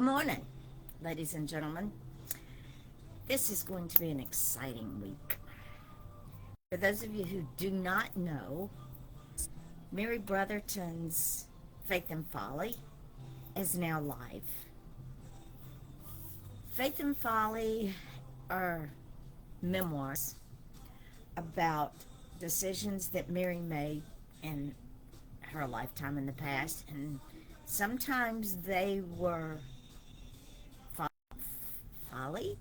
morning, ladies and gentlemen. This is going to be an exciting week. For those of you who do not know, Mary Brotherton's Faith and Folly is now live. Faith and Folly are memoirs about decisions that Mary made in her lifetime in the past, and sometimes they were folly.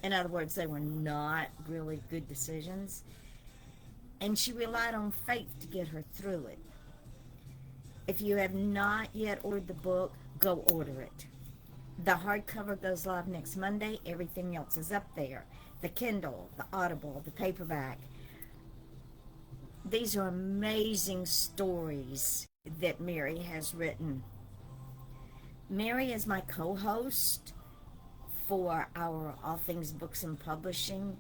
In other words, they were not really good decisions, and she relied on faith to get her through it. If you have not yet ordered the book, go order it. The hardcover goes live next Monday. Everything else is up there. The Kindle, the Audible, the paperback. These are amazing stories that Mary has written. Mary is my co-host for our All Things Books and Publishing,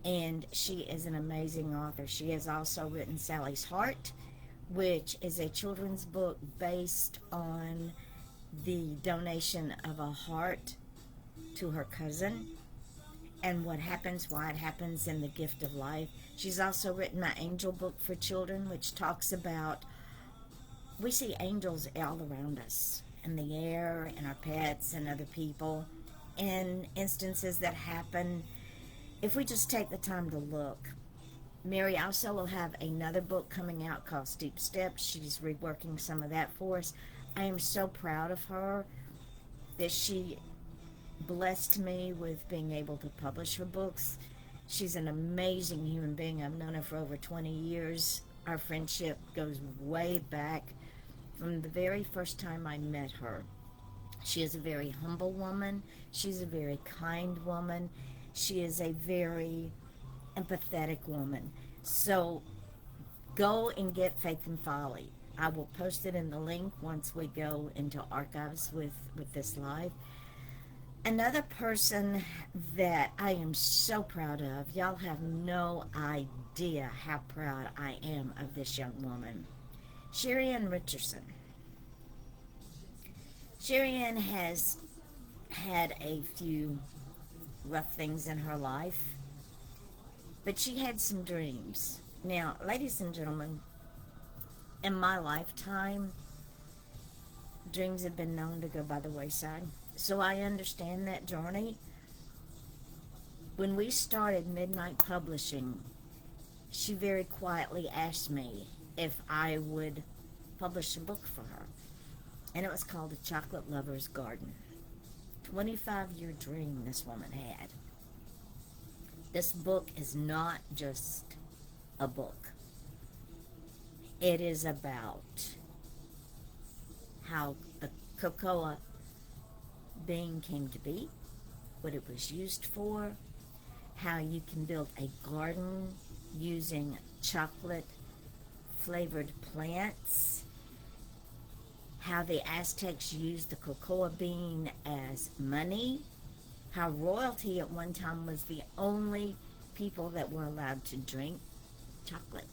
and she is an amazing author. She has also written Sally's Heart, which is a children's book based on the donation of a heart to her cousin and what happens, why it happens, and the gift of life. She's also written my angel book for children, which talks about we see angels all around us in the air, and our pets and other people, in instances that happen if we just take the time to look. Mary also will have another book coming out called Steep Steps. She's reworking some of that for us. I am so proud of her that she blessed me with being able to publish her books. She's an amazing human being. I've known her for over 20 years. Our friendship goes way back from the very first time I met her. She is a very humble woman. She's a very kind woman. She is a very empathetic woman. So go and get Faith and Folly. I will post it in the link once we go into archives with this live. Another person that I am so proud of, y'all have no idea how proud I am of this young woman. Sherry Ann Richardson. Sherry Ann has had a few rough things in her life, but she had some dreams. Now, ladies and gentlemen, in my lifetime, dreams have been known to go by the wayside. So I understand that journey. When we started Midnight Publishing, she very quietly asked me if I would publish a book for her. And it was called A Chocolate Lover's Garden. 25-year dream this woman had. This book is not just a book. It is about how the cocoa bean came to be, what it was used for, how you can build a garden using chocolate flavored plants, how the Aztecs used the cocoa bean as money, how royalty at one time was the only people that were allowed to drink chocolate.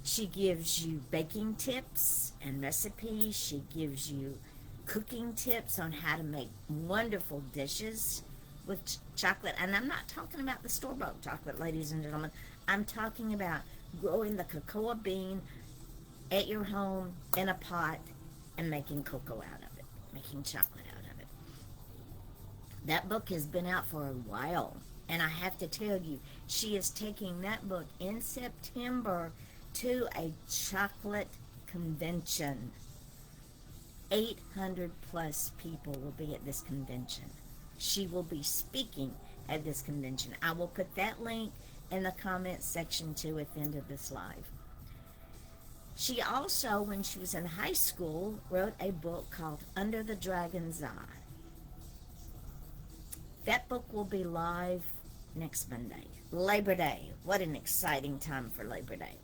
She gives you baking tips and recipes. She gives you cooking tips on how to make wonderful dishes with chocolate. And I'm not talking about the store-bought chocolate, ladies and gentlemen. I'm talking about growing the cocoa bean at your home in a pot and making cocoa out of it, making chocolate out of it. That book has been out for a while, and I have to tell you, she is taking that book in September to a chocolate convention. 800 plus people will be at this convention. She will be speaking at this convention. I will put that link in the comments section too at the end of this live. She also, when she was in high school, wrote a book called Under the Dragon's Eye. That book will be live next Monday. Labor Day. What an exciting time for Labor Day.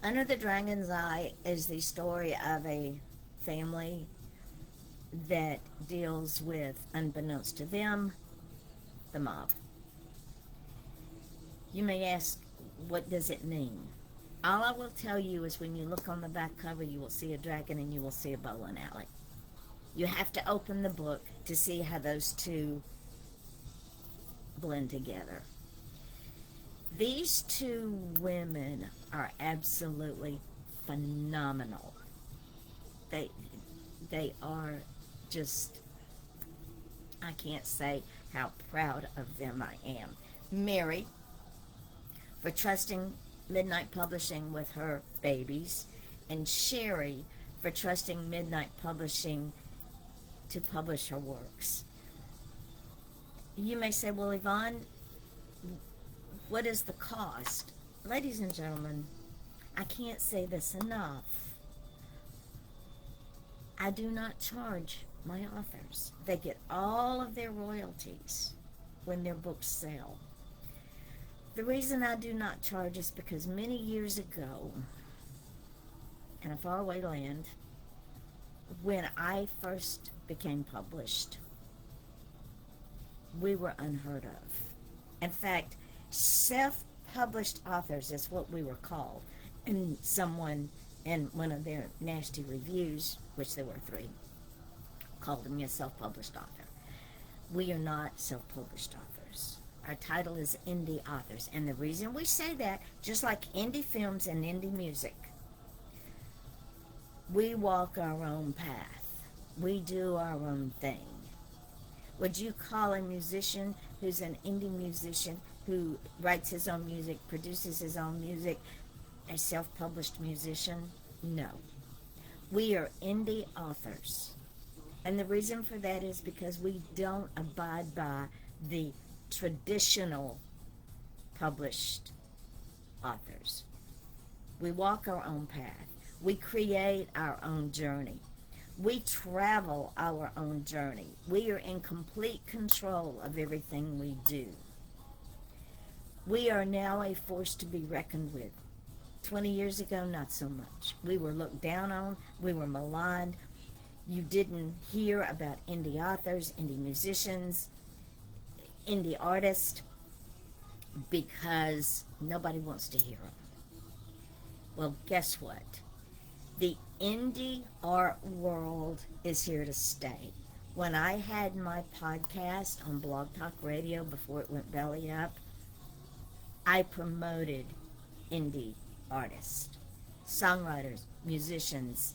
Under the Dragon's Eye is the story of a family that deals with, unbeknownst to them, the mob. You may ask, what does it mean? All I will tell you is when you look on the back cover, you will see a dragon and you will see a bowling alley. You have to open the book to see how those two blend together. These two women are absolutely phenomenal. They they are just, I can't say how proud of them I am. Mary, for trusting Midnight Publishing with her babies, and Sherry for trusting Midnight Publishing to publish her works. You may say, well, Yvonne, what is the cost? Ladies and gentlemen, I can't say this enough. I do not charge my authors. They get all of their royalties when their books sell. The reason I do not charge is because many years ago, in a faraway land, when I first became published, we were unheard of. In fact, self-published authors is what we were called. And someone in one of their nasty reviews, which there were 3, called me a self-published author. We are not self-published authors. Our title is indie authors. And the reason we say that, just like indie films and indie music, we walk our own path. We do our own thing. Would you call a musician who's an indie musician who writes his own music, produces his own music, a self-published musician? No. We are indie authors. And the reason for that is because we don't abide by the traditional published authors. We walk our own path. We create our own journey. We travel our own journey. We are in complete control of everything we do. We are now a force to be reckoned with. 20 years ago, not so much. We were looked down on. We were maligned. You didn't hear about indie authors, indie musicians, indie artists, because nobody wants to hear them. Well, guess what? The indie art world is here to stay. When I had my podcast on Blog Talk Radio before it went belly up, I promoted indie artists, songwriters, musicians,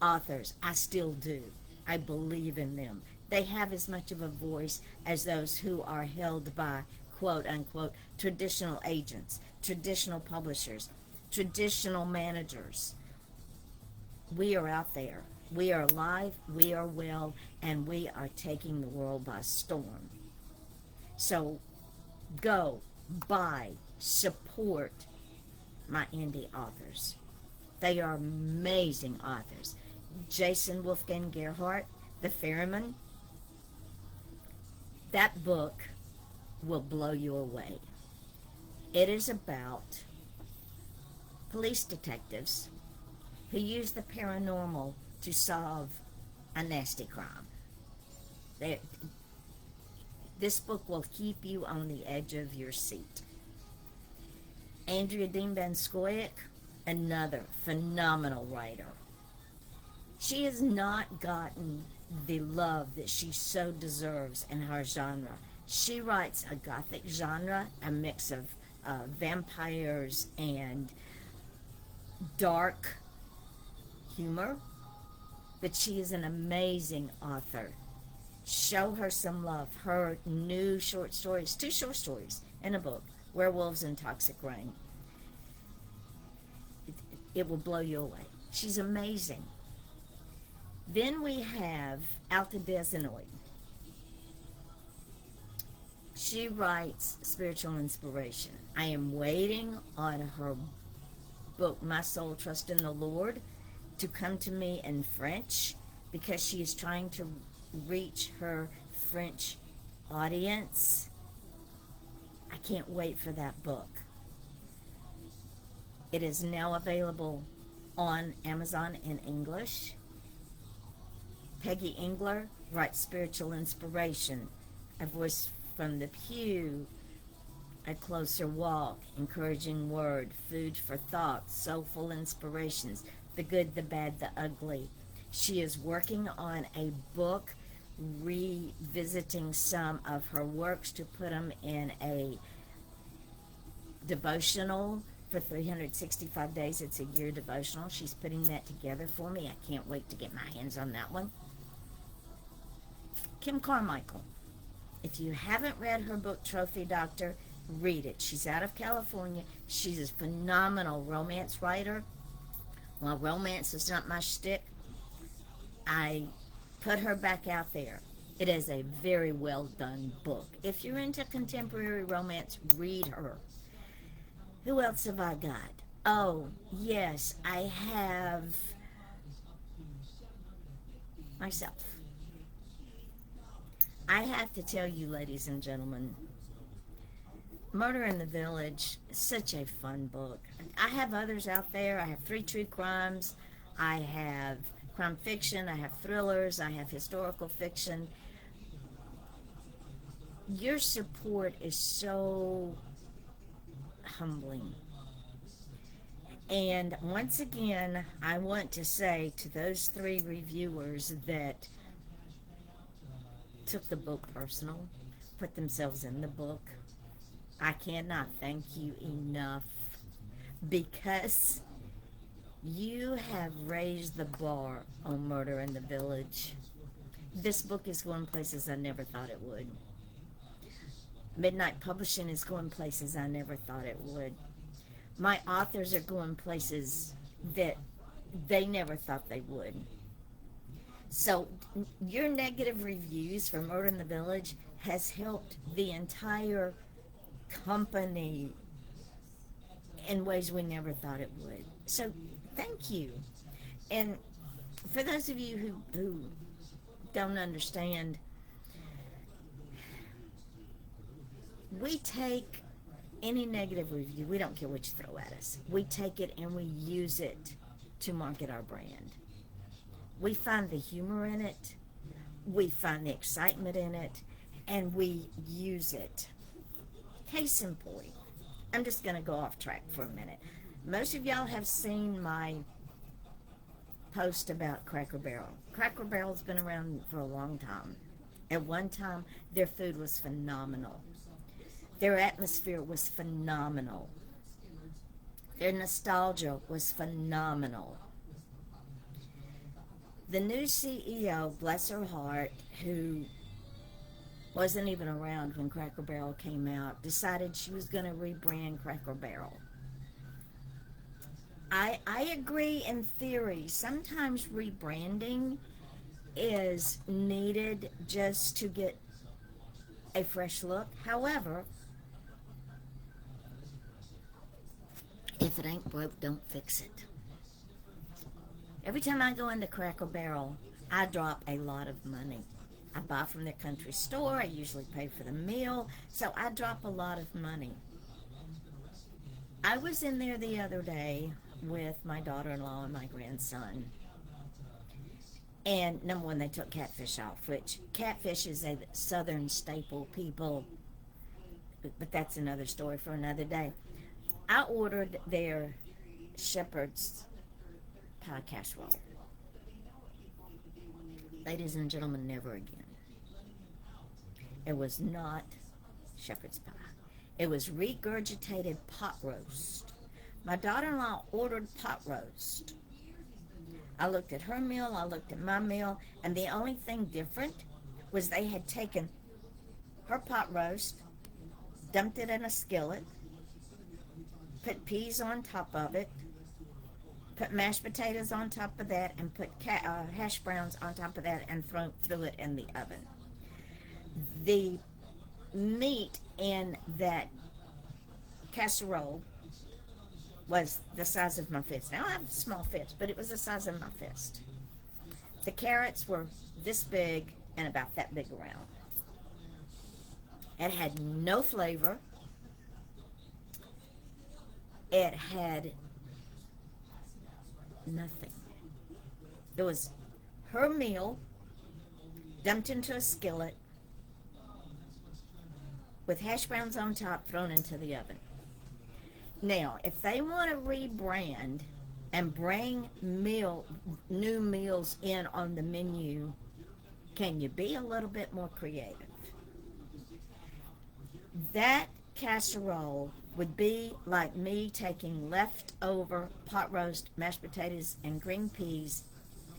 authors. I still do. I believe in them. They have as much of a voice as those who are held by, quote unquote, traditional agents, traditional publishers, traditional managers. We are out there. We are alive, we are well, and we are taking the world by storm. So go, buy, support my indie authors. They are amazing authors. Jason Wolfgang Gerhardt, The Ferryman, that book will blow you away. It is about police detectives who use the paranormal to solve a nasty crime. This book will keep you on the edge of your seat. Andrea Dean Van Scoyoc, another phenomenal writer. She has not gotten the love that she so deserves in her genre. She writes a gothic genre, a mix of vampires and dark humor, but she is an amazing author. Show her some love. Her new short stories, 2 short stories in a book, Werewolves and Toxic Rain. It will blow you away. She's amazing. Then we have Alta Desinoy. She writes spiritual inspiration. I am waiting on her book, My Soul Trust in the Lord, to come to me in French, because she is trying to reach her French audience. I can't wait for that book. It is now available on Amazon in English. Peggy Engler writes spiritual inspiration, A Voice from the Pew, A Closer Walk, Encouraging Word, Food for Thought, Soulful Inspirations, The Good, the Bad, the Ugly. She is working on a book revisiting some of her works to put them in a devotional for 365 days. It's a year devotional. She's putting that together for me. I can't wait to get my hands on that one. Kim Carmichael. If you haven't read her book, Trophy Doctor, read it. She's out of California. She's a phenomenal romance writer. While romance is not my shtick, I put her back out there. It is a very well done book. If you're into contemporary romance, read her. Who else have I got? Oh, yes, I have myself. I have to tell you, ladies and gentlemen, Murder in the Village is such a fun book. I have others out there. I have 3 true crimes. I have crime fiction. I have thrillers. I have historical fiction. Your support is so humbling. And once again, I want to say to those 3 reviewers that took the book personal, put themselves in the book, I cannot thank you enough, because you have raised the bar on Murder in the Village. This book is going places I never thought it would. Midnight Publishing is going places I never thought it would. My authors are going places that they never thought they would. So your negative reviews for Murder in the Village has helped the entire company in ways we never thought it would. So thank you. And for those of you who don't understand, we take any negative review, we don't care what you throw at us. We take it and we use it to market our brand. We find the humor in it, we find the excitement in it, and we use it. Case in point, I'm just going to go off track for a minute. Most of y'all have seen my post about Cracker Barrel. Cracker Barrel's been around for a long time. At one time, their food was phenomenal. Their atmosphere was phenomenal. Their nostalgia was phenomenal. The new CEO, bless her heart, who wasn't even around when Cracker Barrel came out, decided she was going to rebrand Cracker Barrel. I agree in theory. Sometimes rebranding is needed just to get a fresh look. However, if it ain't broke, don't fix it. Every time I go into Cracker Barrel, I drop a lot of money. I buy from their country store. I usually pay for the meal, so I drop a lot of money. I was in there the other day with my daughter-in-law and my grandson. And number one, they took catfish off, which catfish is a southern staple, people, but that's another story for another day. I ordered their shepherd's pie casserole. Ladies and gentlemen, never again. It was not shepherd's pie. It was regurgitated pot roast. My daughter-in-law ordered pot roast. I looked at her meal, I looked at my meal, and the only thing different was they had taken her pot roast, dumped it in a skillet, put peas on top of it, put mashed potatoes on top of that, and put hash browns on top of that, and threw it in the oven. The meat in that casserole was the size of my fist. Now I have a small fist, but it was the size of my fist. The carrots were this big and about that big around. It had no flavor. It had nothing. It was her meal dumped into a skillet with hash browns on top thrown into the oven. Now, if they want to rebrand and bring new meals in on the menu, can you be a little bit more creative? That casserole would be like me taking leftover pot roast mashed potatoes and green peas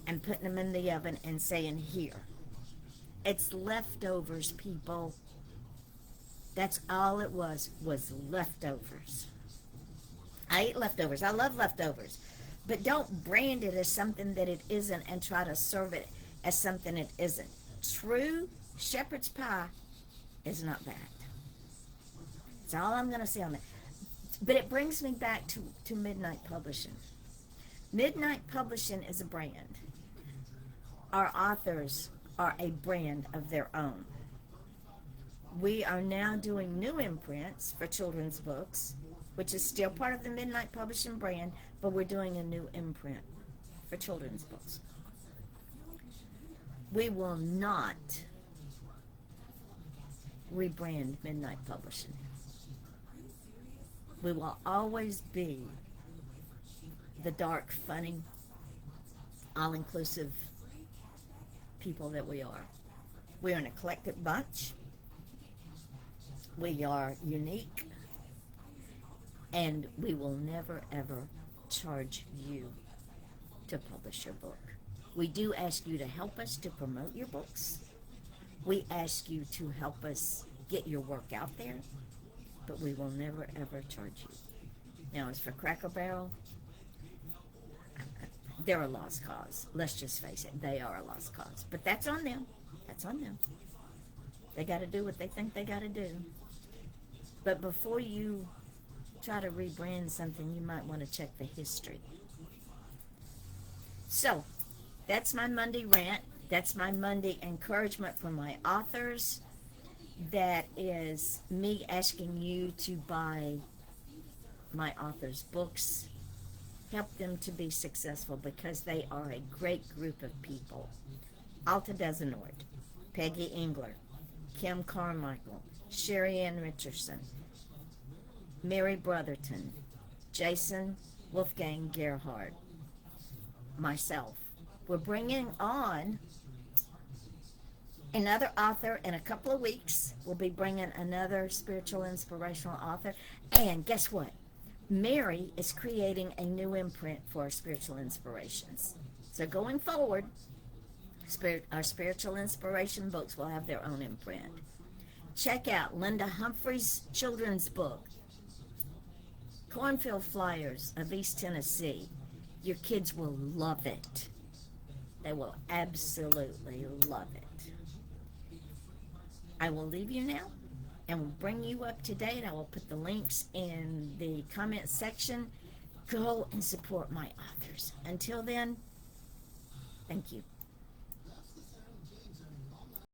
and putting them in the oven and saying, here. It's leftovers, people. That's all it was leftovers. I eat leftovers. I love leftovers. But don't brand it as something that it isn't and try to serve it as something it isn't. True shepherd's pie is not bad. That's all I'm going to say on that. But it brings me back to Midnight Publishing. Midnight Publishing is a brand. Our authors are a brand of their own. We are now doing new imprints for children's books, which is still part of the Midnight Publishing brand, but we're doing a new imprint for children's books. We will not rebrand Midnight Publishing. We will always be the dark, funny, all-inclusive people that we are. We are an eclectic bunch. We are unique. And we will never, ever charge you to publish your book. We do ask you to help us to promote your books. We ask you to help us get your work out there. But we will never, ever charge you. Now, as for Cracker Barrel, they're a lost cause. Let's just face it, they are a lost cause. But that's on them. That's on them. They got to do what they think they got to do. But before you try to rebrand something, you might want to check the history. So, that's my Monday rant. That's my Monday encouragement for my authors. That is me asking you to buy my authors' books. Help them to be successful because they are a great group of people. Alta Desenort, Peggy Engler, Kim Carmichael, Sherry Ann Richardson, Mary Brotherton, Jason Wolfgang Gerhard, myself. We're bringing on another author in a couple of weeks. We'll be bringing another spiritual inspirational author. And guess what? Mary is creating a new imprint for our spiritual inspirations. So going forward, our spiritual inspiration books will have their own imprint. Check out Linda Humphrey's children's book, Cornfield Flyers of East Tennessee. Your kids will love it. They will absolutely love it. I will leave you now and will bring you up to date. I will put the links in the comment section. Go and support my authors. Until then, thank you.